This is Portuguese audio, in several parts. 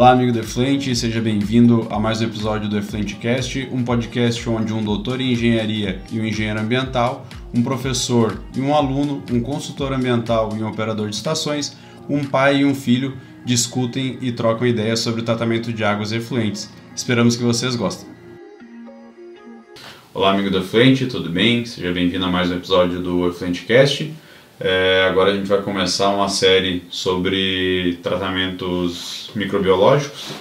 Olá, amigo do Efluente, seja bem-vindo a mais um episódio do EfluenteCast, um podcast onde um doutor em engenharia e um engenheiro ambiental, um professor e um aluno, um consultor ambiental e um operador de estações, um pai e um filho discutem e trocam ideias sobre o tratamento de águas efluentes. Esperamos que vocês gostem. Olá, amigo do Efluente, tudo bem? Seja bem-vindo a mais um episódio do EfluenteCast. Agora a gente vai começar uma série sobre tratamentos microbiológicos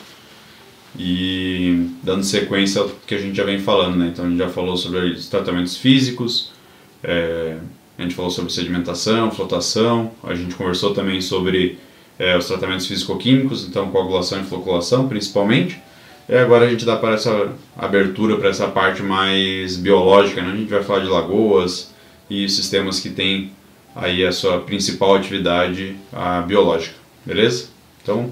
e dando sequência ao que a gente já vem falando, né? Então a gente já falou sobre os tratamentos físicos, a gente falou sobre sedimentação, flotação, a gente conversou também sobre os tratamentos físico-químicos, então coagulação e floculação principalmente. E agora a gente dá para essa abertura para essa parte mais biológica, né? A gente vai falar de lagoas e sistemas que têm aí a sua principal atividade biológica, beleza? Então,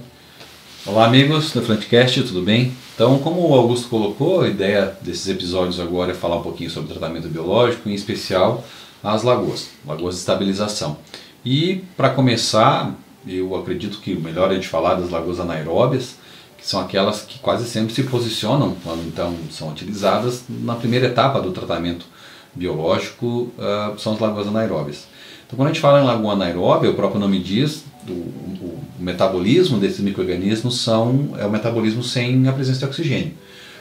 olá amigos do EfluenteCast, tudo bem? Então, como o Augusto colocou, a ideia desses episódios agora é falar um pouquinho sobre tratamento biológico, em especial as lagoas de estabilização. E para começar, eu acredito que o melhor é de falar das lagoas anaeróbias, que são aquelas que quase sempre se posicionam quando então são utilizadas na primeira etapa do tratamento biológico, são as lagoas anaeróbias. Então, quando a gente fala em lagoa anaeróbia, o próprio nome diz, o metabolismo desses micro-organismos é o metabolismo sem a presença de oxigênio.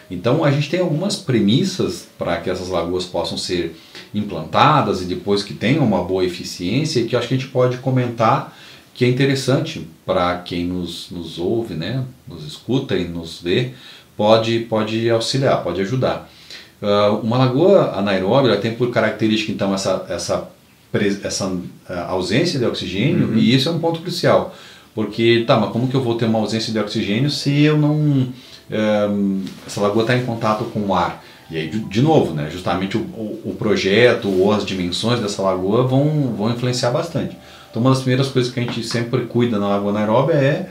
Então, a gente tem algumas premissas para que essas lagoas possam ser implantadas e depois que tenham uma boa eficiência, que eu acho que a gente pode comentar que é interessante para quem nos ouve, né, nos escuta e nos vê, pode auxiliar, pode ajudar. Uma lagoa anaeróbia ela tem por característica, então, essa ausência de oxigênio, e isso é um ponto crucial, porque, mas como que eu vou ter uma ausência de oxigênio se eu não... essa lagoa está em contato com o ar? E aí, de novo, né, justamente o projeto ou as dimensões dessa lagoa vão influenciar bastante. Então, uma das primeiras coisas que a gente sempre cuida na lagoa anaeróbia é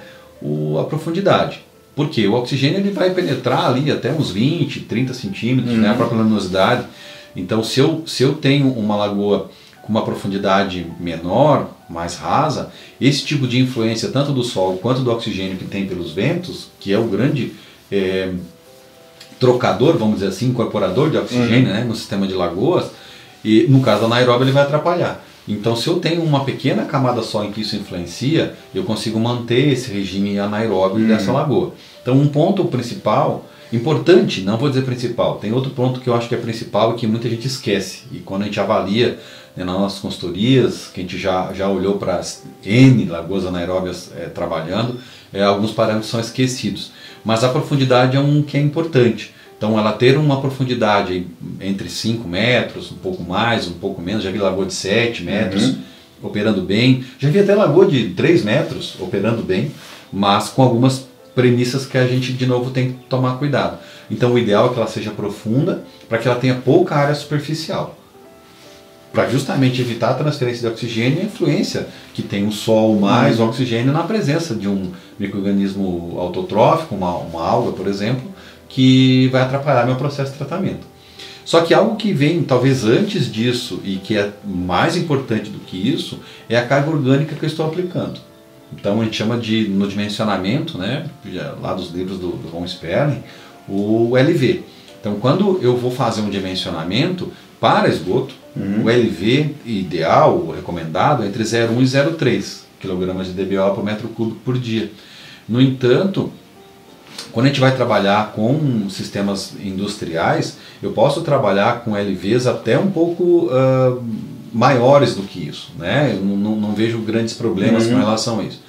a profundidade. Por quê? O oxigênio ele vai penetrar ali até uns 20, 30 centímetros, né, a própria luminosidade. Então, se eu tenho uma lagoa com uma profundidade menor, mais rasa, esse tipo de influência tanto do solo quanto do oxigênio que tem pelos ventos, que é o grande trocador, vamos dizer assim, incorporador de oxigênio, né, no sistema de lagoas, e no caso da anaeróbia ele vai atrapalhar. Então, se eu tenho uma pequena camada só em que isso influencia, eu consigo manter esse regime anaeróbio dessa lagoa. Então, um ponto principal, importante, não vou dizer principal, tem outro ponto que eu acho que é principal e que muita gente esquece. E quando a gente avalia, né, nas nossas consultorias, que a gente já olhou para as N lagoas anaeróbias trabalhando, alguns parâmetros são esquecidos. Mas a profundidade é um que é importante. Então, ela ter uma profundidade entre 5 metros, um pouco mais, um pouco menos, já vi lagoa de 7 metros operando bem, já vi até lagoa de 3 metros operando bem, mas com algumas premissas que a gente, de novo, tem que tomar cuidado. Então, o ideal é que ela seja profunda, para que ela tenha pouca área superficial, para justamente evitar a transferência de oxigênio e a influência que tem o sol mais o oxigênio na presença de um micro-organismo autotrófico, uma alga, por exemplo, que vai atrapalhar meu processo de tratamento. Só que algo que vem talvez antes disso e que é mais importante do que isso é a carga orgânica que eu estou aplicando. Então a gente chama no dimensionamento, né, lá dos livros do von Sperling, o LV. Então quando eu vou fazer um dimensionamento para esgoto, o LV ideal, o recomendado, é entre 0,1 e 0,3 kg de DBO por metro cúbico por dia. No entanto, quando a gente vai trabalhar com sistemas industriais, eu posso trabalhar com LVs até um pouco maiores do que isso, né? Eu não vejo grandes problemas com relação a isso.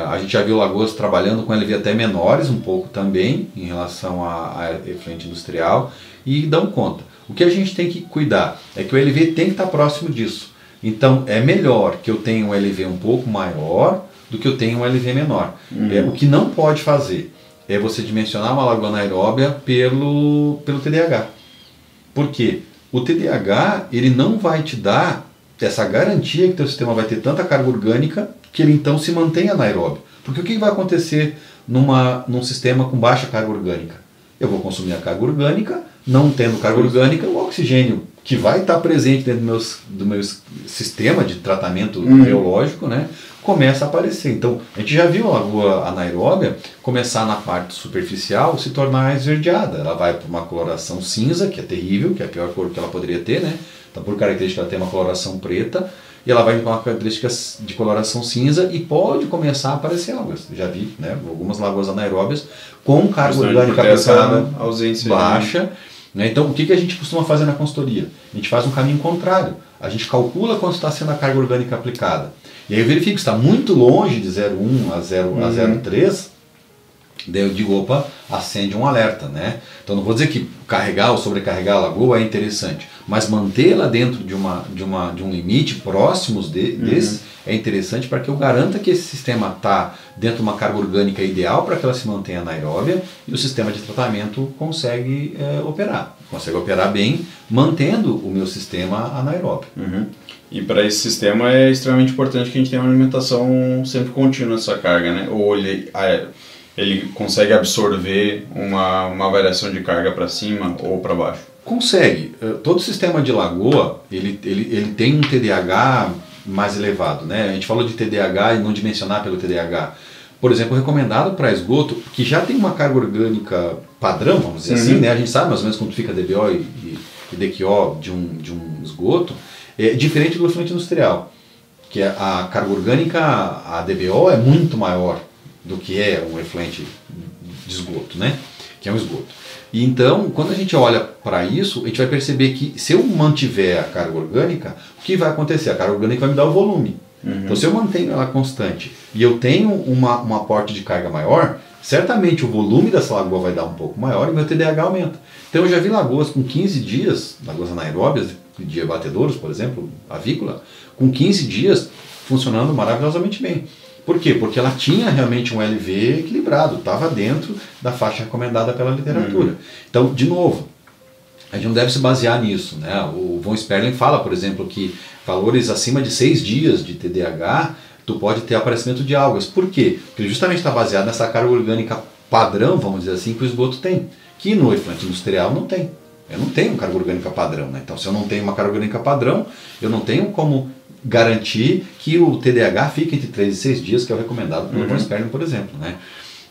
A gente já viu lagoas trabalhando com LV até menores, um pouco também, em relação a efluente industrial, e dão conta. O que a gente tem que cuidar é que o LV tem que estar próximo disso. Então, é melhor que eu tenha um LV um pouco maior do que eu tenha um LV menor. O que não pode fazer é você dimensionar uma lagoa anaeróbia pelo TDAH. Por quê? O TDAH ele não vai te dar essa garantia que teu sistema vai ter tanta carga orgânica que ele então se mantenha anaeróbio. Porque o que vai acontecer num sistema com baixa carga orgânica? Eu vou consumir a carga orgânica, não tendo carga orgânica, o oxigênio que vai estar presente dentro do meu sistema de tratamento biológico, né, começa a aparecer. Então, a gente já viu a lagoa anaeróbia começar na parte superficial, se tornar esverdeada. Ela vai para uma coloração cinza, que é terrível, que é a pior cor que ela poderia ter, né? Então, por característica, ela tem uma coloração preta, e ela vai com uma característica de coloração cinza e pode começar a aparecer algas. Já vi, né, algumas lagoas anaeróbias com carga orgânica aplicada baixa. Né? Então, o que a gente costuma fazer na consultoria? A gente faz um caminho contrário. A gente calcula quanto está sendo a carga orgânica aplicada. E aí eu verifico que está muito longe de 0,1 a 0,3, daí eu digo, opa, acende um alerta, né? Então não vou dizer que carregar ou sobrecarregar a lagoa é interessante, mas mantê-la dentro de um limite próximos desse é interessante para que eu garanta que esse sistema está dentro de uma carga orgânica ideal para que ela se mantenha anaeróbia e o sistema de tratamento consegue operar bem, mantendo o meu sistema anaeróbio. E para esse sistema é extremamente importante que a gente tenha uma alimentação sempre contínua dessa carga, né? Ou ele consegue absorver uma variação de carga para cima ou para baixo? Consegue. Todo sistema de lagoa ele tem um TDAH mais elevado, né? A gente falou de TDAH e não dimensionar pelo TDAH. Por exemplo, recomendado para esgoto, que já tem uma carga orgânica padrão, vamos dizer assim, né? A gente sabe mais ou menos quanto fica DBO e DQO de um esgoto, é diferente do efluente industrial, que a carga orgânica, a DBO é muito maior do que é um efluente de esgoto, né? Que é um esgoto. E então, quando a gente olha para isso, a gente vai perceber que se eu mantiver a carga orgânica, o que vai acontecer? A carga orgânica vai me dar o volume. Então, se eu mantenho ela constante e eu tenho um aporte de carga maior, certamente o volume dessa lagoa vai dar um pouco maior e meu TDAH aumenta. Então, eu já vi lagoas com 15 dias, lagoas anaeróbias, de abatedouros, por exemplo, avícola, com 15 dias funcionando maravilhosamente bem. Por quê? Porque ela tinha realmente um LV equilibrado, estava dentro da faixa recomendada pela literatura. Então, de novo, a gente não deve se basear nisso, né? O von Sperling fala, por exemplo, que valores acima de 6 dias de TDAH, tu pode ter aparecimento de algas. Por quê? Porque ele justamente está baseado nessa carga orgânica padrão, vamos dizer assim, que o esgoto tem, que no efluente industrial não tem. Eu não tenho carga orgânica padrão, né? Então, se eu não tenho uma carga orgânica padrão, eu não tenho como garantir que o TDAH fique entre 3 e 6 dias, que é o recomendado pelo von Sperling, por exemplo, né?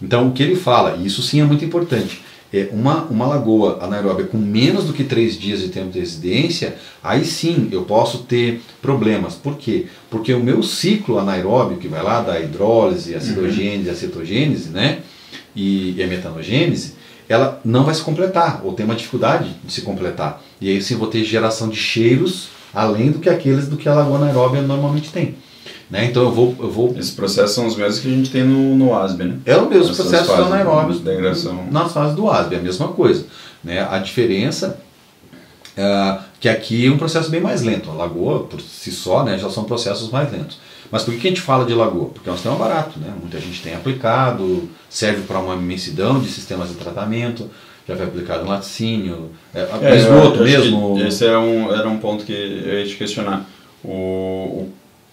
Então, o que ele fala, e isso sim é muito importante, é uma lagoa anaeróbia com menos do que 3 dias de tempo de residência, aí sim eu posso ter problemas. Por quê? Porque o meu ciclo anaeróbio, que vai lá da hidrólise, acidogênese, acetogênese, né? E a metanogênese, ela não vai se completar, ou tem uma dificuldade de se completar. E aí sim vou ter geração de cheiros além do que a lagoa anaeróbia normalmente tem. Né? Então eu vou... Esses processos são os mesmos que a gente tem no ASB, né? É o mesmo processo anaeróbios nas fases do ASB, é a mesma coisa. Né? A diferença é que aqui é um processo bem mais lento. A lagoa, por si só, né, já são processos mais lentos. Mas por que a gente fala de lagoa? Porque é um sistema barato, né? Muita gente tem aplicado, serve para uma imensidão de sistemas de tratamento, já foi aplicado em laticínio, esgoto mesmo. Esse era um ponto que eu ia te questionar.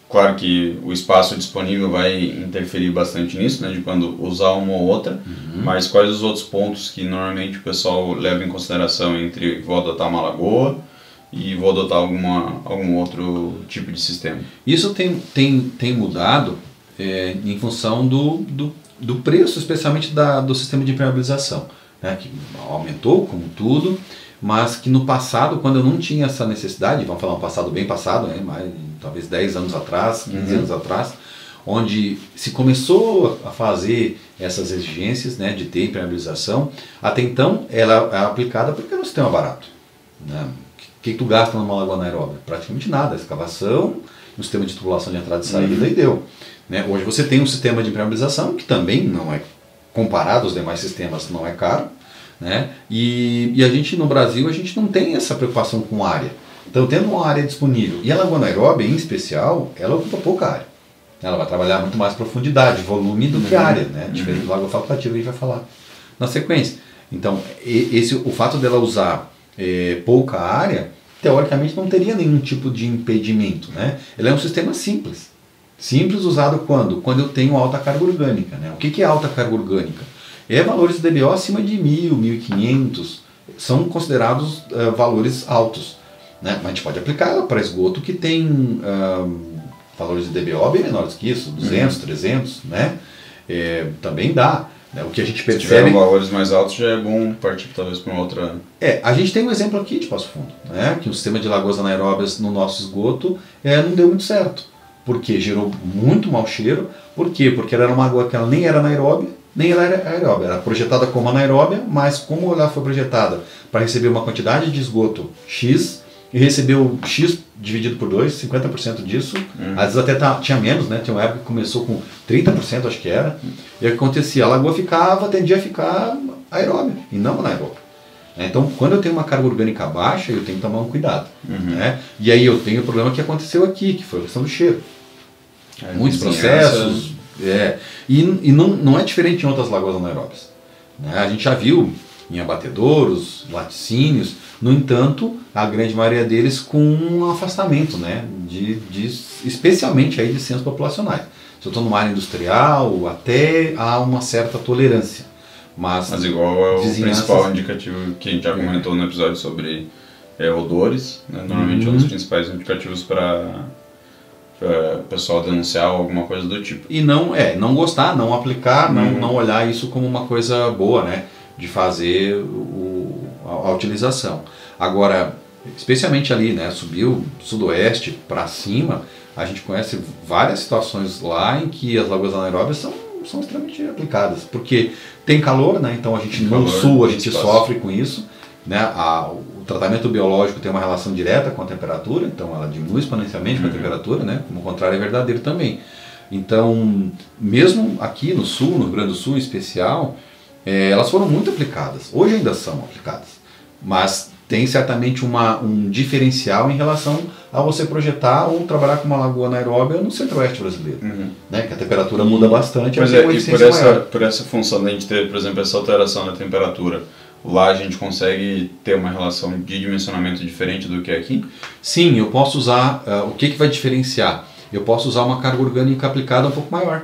Claro que o espaço disponível vai interferir bastante nisso, né, de quando usar uma ou outra, mas quais os outros pontos que normalmente o pessoal leva em consideração entre vou adotar uma lagoa e vou adotar algum outro tipo de sistema? Isso tem mudado em função do preço, especialmente do sistema de impermeabilização, né, que aumentou como tudo, mas que no passado, quando eu não tinha essa necessidade, vamos falar um passado bem passado, né, talvez 10 anos atrás, 15 anos atrás, onde se começou a fazer essas exigências, né, de ter impermeabilização, até então ela é aplicada porque era um sistema barato. Né? O que tu gasta numa lagoa anaeróbia? Praticamente nada, escavação, um sistema de tubulação de entrada e saída e deu. Né? Hoje você tem um sistema de impermeabilização que também não é comparado aos demais sistemas, não é caro, né? E a gente no Brasil a gente não tem essa preocupação com área. Então, tendo uma área disponível, e a lagoa anaeróbia em especial, ela ocupa pouca área. Ela vai trabalhar muito mais profundidade, volume do que área, né? Diferente do lagoa facultativa, a gente vai falar na sequência. Então, o fato dela usar pouca área, teoricamente não teria nenhum tipo de impedimento, né? Ela é um sistema simples. Simples usado quando? Quando eu tenho alta carga orgânica, né? O que é alta carga orgânica? É valores de DBO acima de 1.000, 1.500, são considerados valores altos. né? Mas a gente pode aplicar ela para esgoto que tem valores de DBO bem menores que isso, 200, 300, né? Também dá. Né? O que a gente percebe... Se tiver valores mais altos, já é bom partir talvez para uma outra... a gente tem um exemplo aqui de Passo Fundo, né? Que o sistema de lagoas anaeróbias no nosso esgoto não deu muito certo. Por quê? Gerou muito mau cheiro. Por quê? Porque ela era uma lagoa que ela nem era anaeróbia, nem ela era aeróbia. Era projetada como anaeróbia, mas como ela foi projetada para receber uma quantidade de esgoto X, e recebeu X dividido por 2, 50% disso, às vezes até tinha menos, né? Tinha uma época que começou com 30%, acho que era, e o que acontecia? A lagoa tendia a ficar aeróbia, e não anaeróbia. Então, quando eu tenho uma carga orgânica baixa, eu tenho que tomar um cuidado. Né? E aí eu tenho o problema que aconteceu aqui, que foi a questão do cheiro. Muitos processos, e não é diferente em outras lagoas anaeróbias. Né? A gente já viu em abatedouros, laticínios, no entanto, a grande maioria deles com um afastamento, né? Especialmente aí de centros populacionais. Se eu estou numa área industrial, até há uma certa tolerância. Mas igual é o principal indicativo que a gente já comentou no episódio sobre odores, né? Normalmente é um dos principais indicativos para o pessoal denunciar alguma coisa do tipo. E não gostar, não aplicar, não olhar isso como uma coisa boa, né? De fazer a utilização. Agora, especialmente ali, né, subiu sudoeste para cima, a gente conhece várias situações lá em que as lagoas anaeróbias são extremamente aplicadas, porque tem calor, né, então a gente no sul a gente sofre com isso, né, o tratamento biológico tem uma relação direta com a temperatura, então ela diminui exponencialmente com a temperatura, né, como o contrário é verdadeiro também. Então, mesmo aqui no sul, no Rio Grande do Sul em especial, elas foram muito aplicadas, hoje ainda são aplicadas, mas tem certamente um diferencial em relação a você projetar ou trabalhar com uma lagoa anaeróbia no centro-oeste brasileiro, né, que a temperatura muda bastante. Mas por essa função de a gente ter, por exemplo, essa alteração da temperatura, lá a gente consegue ter uma relação de dimensionamento diferente do que aqui? Sim, eu posso usar, o que vai diferenciar? Eu posso usar uma carga orgânica aplicada um pouco maior.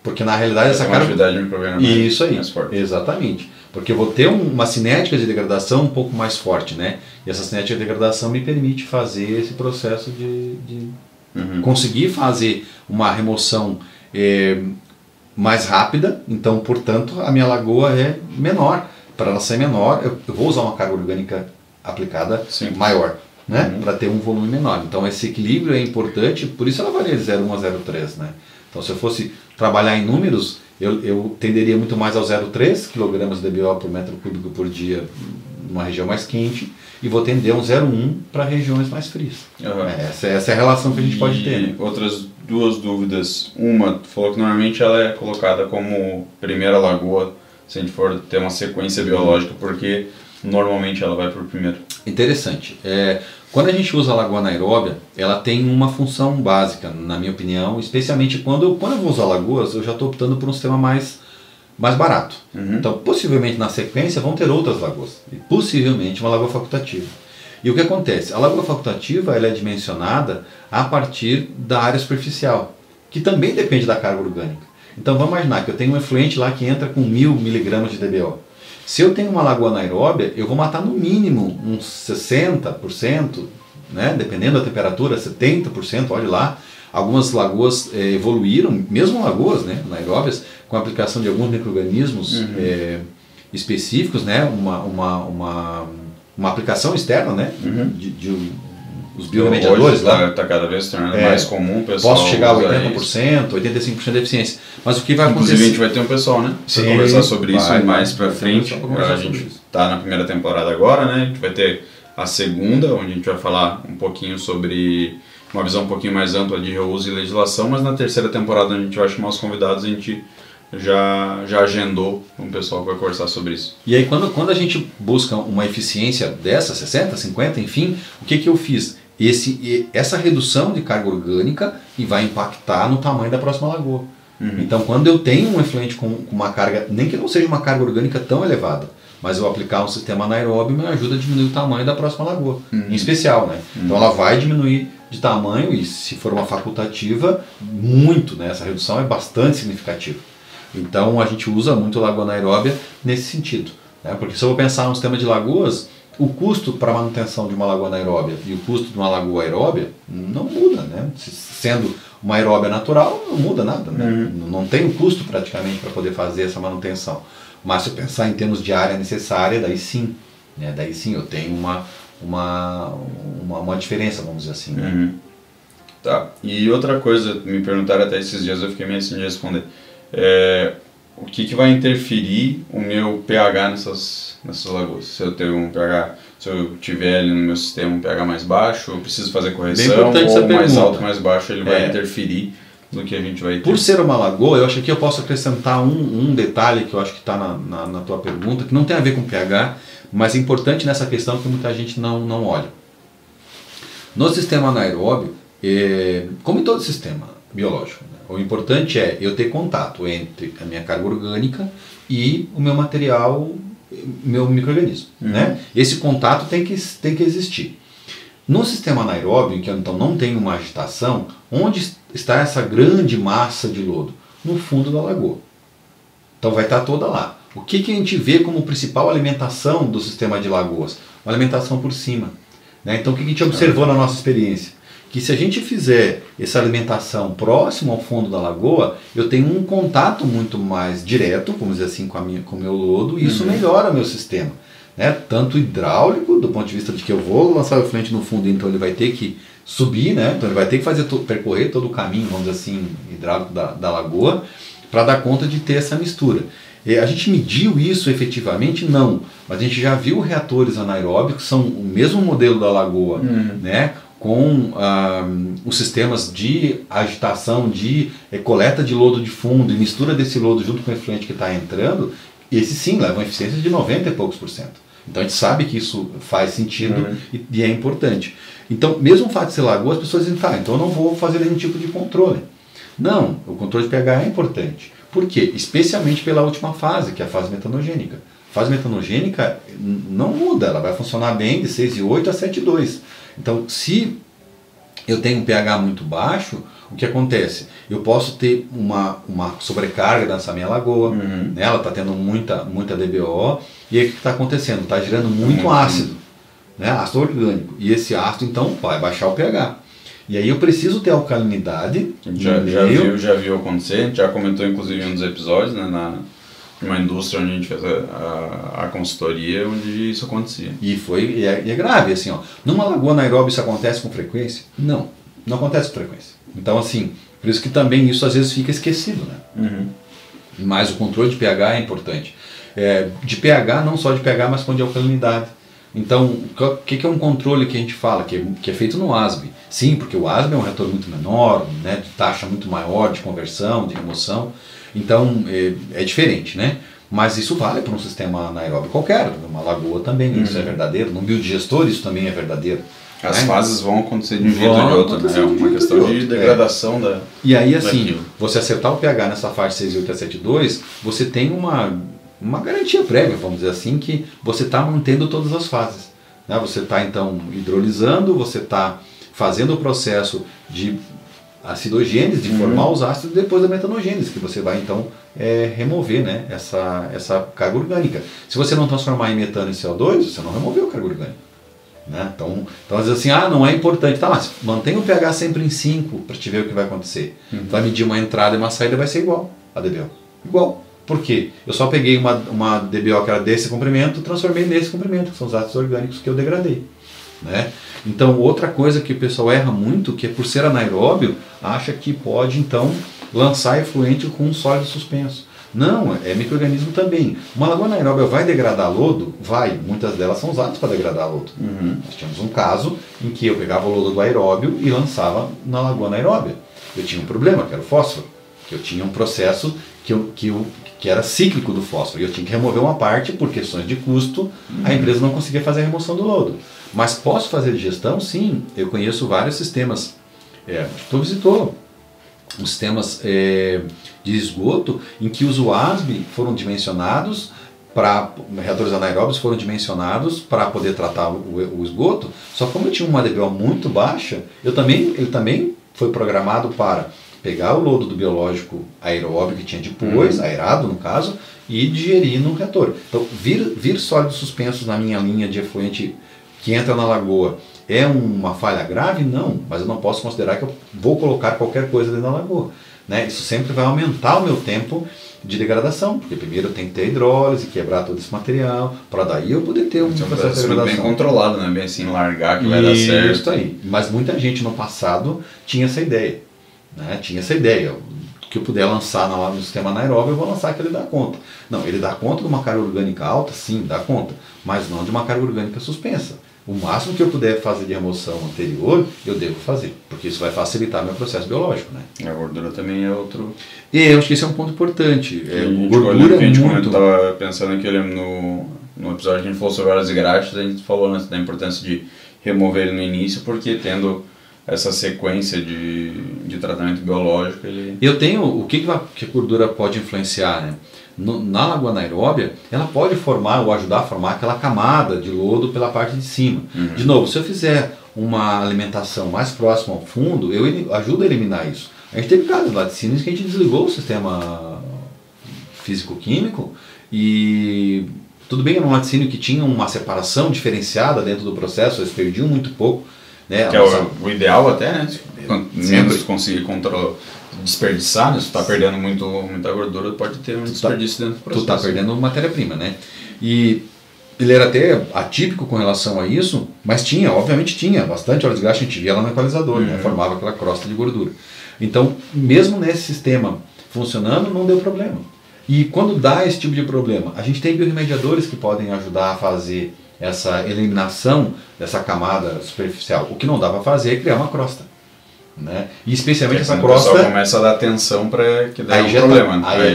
Porque na realidade essa carga... atividade microbiana Isso aí, mais forte. Exatamente. Porque eu vou ter uma cinética de degradação um pouco mais forte, né? E essa cinética de degradação me permite fazer esse processo de conseguir fazer uma remoção mais rápida. Então, portanto, a minha lagoa é menor. Para ela ser menor, eu vou usar uma carga orgânica aplicada maior, né? Para ter um volume menor. Então, esse equilíbrio é importante, por isso ela varia de 0,1 a 0,3, né? Então, se eu fosse trabalhar em números, eu tenderia muito mais ao 0,3 kg de DBO por metro cúbico por dia numa região mais quente, e vou tender a um 0,1 para regiões mais frias. Essa é a relação que a gente pode ter. Né? Outras duas dúvidas. Uma, tu falou que normalmente ela é colocada como primeira lagoa, se a gente for ter uma sequência biológica, porque normalmente ela vai por primeiro. Interessante. Quando a gente usa a lagoa anaeróbia, ela tem uma função básica, na minha opinião, especialmente quando eu vou usar lagoas, eu já estou optando por um sistema mais barato. Então, possivelmente na sequência vão ter outras lagoas, e possivelmente uma lagoa facultativa. E o que acontece? A lagoa facultativa ela é dimensionada a partir da área superficial, que também depende da carga orgânica. Então vamos imaginar que eu tenho um efluente lá que entra com 1000 mg de DBO. Se eu tenho uma lagoa anaeróbia, eu vou matar no mínimo uns 60%, né? Dependendo da temperatura, 70%, olha lá. Algumas lagoas evoluíram, mesmo lagoas, né, anaeróbias, com a aplicação de alguns micro-organismos específicos, né? Uma aplicação externa, né? Os bioremediadores lá. Está cada vez tornando mais comum, pessoal. Posso chegar a 80%, 85% de eficiência. Mas o que vai acontecer? Inclusive a gente vai ter um pessoal, né? Para conversar sobre isso mais para frente. A gente está na primeira temporada agora, né? A gente vai ter a segunda, onde a gente vai falar um pouquinho sobre uma visão um pouquinho mais ampla de reuso e legislação, mas na terceira temporada a gente vai chamar os convidados e a gente já agendou um pessoal que vai conversar sobre isso. E aí quando a gente busca uma eficiência dessa, 60, 50, enfim, o que eu fiz? Essa redução de carga orgânica e vai impactar no tamanho da próxima lagoa. Então, quando eu tenho um efluente com uma carga, nem que não seja uma carga orgânica tão elevada, mas eu aplicar um sistema anaeróbio me ajuda a diminuir o tamanho da próxima lagoa, em especial, né? Então ela vai diminuir de tamanho e se for uma facultativa, muito, né? Essa redução é bastante significativa. Então a gente usa muito a lagoa anaeróbia nesse sentido, né? Porque se eu vou pensar um sistema de lagoas, o custo para manutenção de uma lagoa anaeróbia e o custo de uma lagoa aeróbia não muda, né? Sendo uma aeróbia natural, não muda nada, né? Não tem um custo praticamente para poder fazer essa manutenção. Mas se eu pensar em termos de área necessária, daí sim, né? Daí sim eu tenho uma diferença, vamos dizer assim. Né? Tá. E outra coisa, me perguntaram até esses dias, eu fiquei meio assim de responder. O que vai interferir o meu pH nessas lagoas? Se eu ter um pH, se eu tiver ali no meu sistema um pH mais baixo, eu preciso fazer correção, ou mais alto, mais baixo, ele vai interferir no que a gente vai ter. Por ser uma lagoa, eu acho que eu posso acrescentar um detalhe que eu acho que está na tua pergunta, que não tem a ver com pH, mas é importante nessa questão que muita gente não olha. No sistema anaeróbio, como em todo sistema biológico, né? O importante é eu ter contato entre a minha carga orgânica e o meu material, meu micro-organismo. Né? Esse contato tem que existir. No sistema anaeróbio, que eu então não tenho uma agitação, onde está essa grande massa de lodo? No fundo da lagoa. Então vai estar toda lá. O que a gente vê como principal alimentação do sistema de lagoas? Uma alimentação por cima. Né? Então o que a gente observou na nossa experiência? Que se a gente fizer essa alimentação próximo ao fundo da lagoa, eu tenho um contato muito mais direto, vamos dizer assim, com o meu lodo, e isso melhora meu sistema. Né? Tanto hidráulico, do ponto de vista de que eu vou lançar o efluente no fundo, então ele vai ter que subir, né? Então ele vai ter que percorrer todo o caminho, vamos dizer assim, hidráulico da lagoa, para dar conta de ter essa mistura. A gente mediu isso efetivamente? Não, mas a gente já viu reatores anaeróbicos, são o mesmo modelo da lagoa, né? Com os sistemas de agitação, de coleta de lodo de fundo e mistura desse lodo junto com o efluente que está entrando, esse sim leva uma eficiência de 90 e poucos %. Então a gente sabe que isso faz sentido e é importante. Então, mesmo o fato de ser lagoa, as pessoas dizem, tá, então eu não vou fazer nenhum tipo de controle. Não, o controle de pH é importante. Por quê? Especialmente pela última fase, que é a fase metanogênica. A fase metanogênica não muda, ela vai funcionar bem de 6,8 a 7,2. Então, se eu tenho um pH muito baixo, o que acontece? Eu posso ter uma sobrecarga nessa minha lagoa, né? Ela está tendo muita DBO, e aí o que está acontecendo? Está gerando muito ácido, né? Ácido orgânico, e esse ácido então vai baixar o pH. E aí eu preciso ter alcalinidade. Já viu acontecer, a gente já comentou inclusive em um dos episódios, né, uma indústria onde a gente fez a consultoria, onde isso acontecia. E é grave, assim, ó. Numa lagoa anaeróbia isso acontece com frequência? Não acontece com frequência. Então, assim, por isso que também isso às vezes fica esquecido, né? Mas o controle de pH é importante. De pH, não só de pH, mas de alcalinidade. Então, o que é um controle que a gente fala? Que é feito no ASB. Sim, porque o ASB é um reator muito menor, né, de taxa muito maior de conversão, de remoção. Então, é diferente, né? Mas isso vale para um sistema anaeróbio qualquer. Numa lagoa também isso é verdadeiro. Num biodigestor isso também é verdadeiro. As fases vão acontecer de um jeito ou de outro, né? É uma questão de degradação da... E aí, assim, você acertar o pH nessa faixa 6,8 a 7,2, você tem uma garantia prévia, vamos dizer assim, que você está mantendo todas as fases. Né? Você está, então, hidrolisando, você está fazendo o processo de acidogênese, de formar os ácidos, depois da metanogênese, que você vai, então, remover, né, essa carga orgânica. Se você não transformar em metano e CO2, você não removeu a carga orgânica. Né? Então, às vezes assim, não é importante. Tá, mas mantém o pH sempre em 5 para te ver o que vai acontecer. Vai medir uma entrada e uma saída, vai ser igual a DBO. Igual. Por quê? Eu só peguei uma DBO que era desse comprimento, transformei nesse comprimento, que são os ácidos orgânicos que eu degradei. Né? Então, outra coisa que o pessoal erra muito, que é por ser anaeróbio, acha que pode, então, lançar efluente com um sólido suspenso. Não, é micro-organismo também. Uma lagoa anaeróbia vai degradar lodo? Vai. Muitas delas são usadas para degradar lodo. Nós tínhamos um caso em que eu pegava o lodo do aeróbio e lançava na lagoa anaeróbia. Eu tinha um problema, que era o fósforo. Que eu tinha um processo que era cíclico do fósforo. E eu tinha que remover uma parte, por questões de custo, a empresa não conseguia fazer a remoção do lodo. Mas posso fazer digestão? Sim. Eu conheço vários sistemas. Tu visitou os sistemas de esgoto em que os UASB foram dimensionados reatores anaeróbios foram dimensionados para poder tratar o esgoto, só que como eu tinha uma DBO muito baixa, ele também foi programado para pegar o lodo do biológico aeróbio que tinha depois, aerado no caso, e digerir no reator. Então, vir sólidos suspensos na minha linha de efluente que entra na lagoa é uma falha grave? Não, mas eu não posso considerar que eu vou colocar qualquer coisa dentro da lagoa. Né? Isso sempre vai aumentar o meu tempo de degradação, porque primeiro eu tenho que ter hidrólise, quebrar todo esse material, para daí eu poder ter um processo de degradação. Bem controlado, né? Bem assim, largar que vai dar certo. Isso aí. Mas muita gente no passado tinha essa ideia. Né? Tinha essa ideia. O que eu puder lançar no sistema anaeróbio, eu vou lançar que ele dá conta. Não, ele dá conta de uma carga orgânica alta? Sim, dá conta. Mas não de uma carga orgânica suspensa. O máximo que eu puder fazer de remoção anterior, eu devo fazer, porque isso vai facilitar meu processo biológico, né? A gordura também é outro... E eu acho que esse é um ponto importante. Gordura é muito... Eu estava pensando aqui, eu lembro no episódio que a gente falou sobre horas de graxas, a gente falou antes da importância de remover ele no início, porque tendo essa sequência de tratamento biológico, ele... Eu tenho... O que a gordura pode influenciar, né? Na lagoa anaeróbia, ela pode formar ou ajudar a formar aquela camada de lodo pela parte de cima. De novo, se eu fizer uma alimentação mais próxima ao fundo, eu ajudo a eliminar isso. A gente teve casos lá de Sines que a gente desligou o sistema físico-químico e tudo bem, era um laticínio que tinha uma separação diferenciada dentro do processo, eles perdiam muito pouco. Né? Que é o ideal até, né? Menos conseguir controlar, desperdiçar, né? Se tu está perdendo muita gordura, pode ter um desperdício dentro do processo. Tu está perdendo matéria-prima, né? E ele era até atípico com relação a isso, mas obviamente tinha bastante óleo de graxa, a gente via lá no equalizador, né? Formava aquela crosta de gordura. Então, mesmo nesse sistema funcionando, não deu problema. E quando dá esse tipo de problema, a gente tem biorremediadores que podem ajudar a fazer essa eliminação dessa camada superficial. O que não dá para fazer é criar uma crosta. Né? E especialmente essa crosta... O pessoal começa a dar atenção para que dê um problema. Aí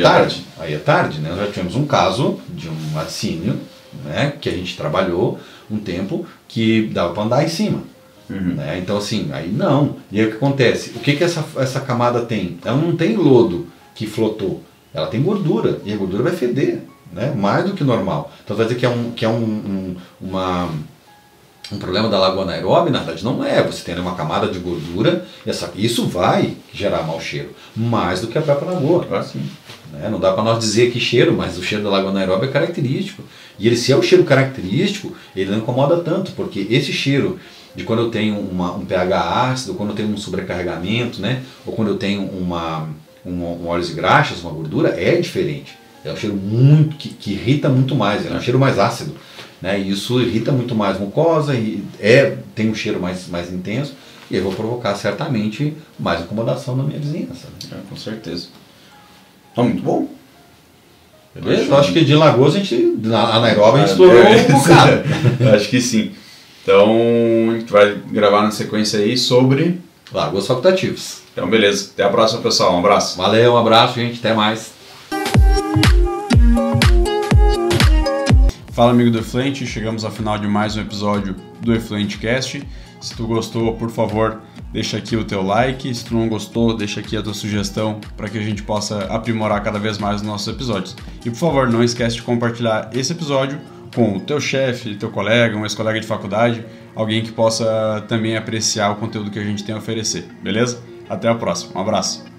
é tarde. Né? Nós já tivemos um caso de um laticínio, né, que a gente trabalhou um tempo que dava para andar em cima. Né? Então assim, aí não. E aí o que acontece? O que essa camada tem? Ela não tem lodo que flotou. Ela tem gordura. E a gordura vai feder. Né? Mais do que normal. Então vai dizer que é um problema da lagoa anaeróbia, na verdade não é. Você tem uma camada de gordura, isso vai gerar mau cheiro, mais do que a própria lagoa. Né? Não dá para nós dizer que cheiro, mas o cheiro da lagoa anaeróbia é característico. E se é o cheiro característico, ele não incomoda tanto, porque esse cheiro de quando eu tenho um pH ácido, quando eu tenho um sobrecarregamento, né? Ou quando eu tenho um óleo de graxas, uma gordura, é diferente. É um cheiro muito que irrita muito mais, é um cheiro mais ácido. Né? E isso irrita muito mais a mucosa, e tem um cheiro mais intenso, e eu vou provocar certamente mais incomodação na minha vizinhança. Né? Com certeza. Tá muito bom. Beleza? Eu acho que de Lagoas na anaeróbia a gente explorou um bocado. Acho que sim. Então a gente vai gravar na sequência aí sobre Lagoas facultativos. Então beleza. Até a próxima, pessoal. Um abraço. Valeu, um abraço, gente. Até mais. Fala, amigo do Efluente, chegamos ao final de mais um episódio do Efluente Cast. Se tu gostou, por favor, deixa aqui o teu like. Se tu não gostou, deixa aqui a tua sugestão para que a gente possa aprimorar cada vez mais os nossos episódios. E por favor, não esquece de compartilhar esse episódio com o teu chefe, teu colega, um ex-colega de faculdade, alguém que possa também apreciar o conteúdo que a gente tem a oferecer, beleza? Até a próxima, um abraço!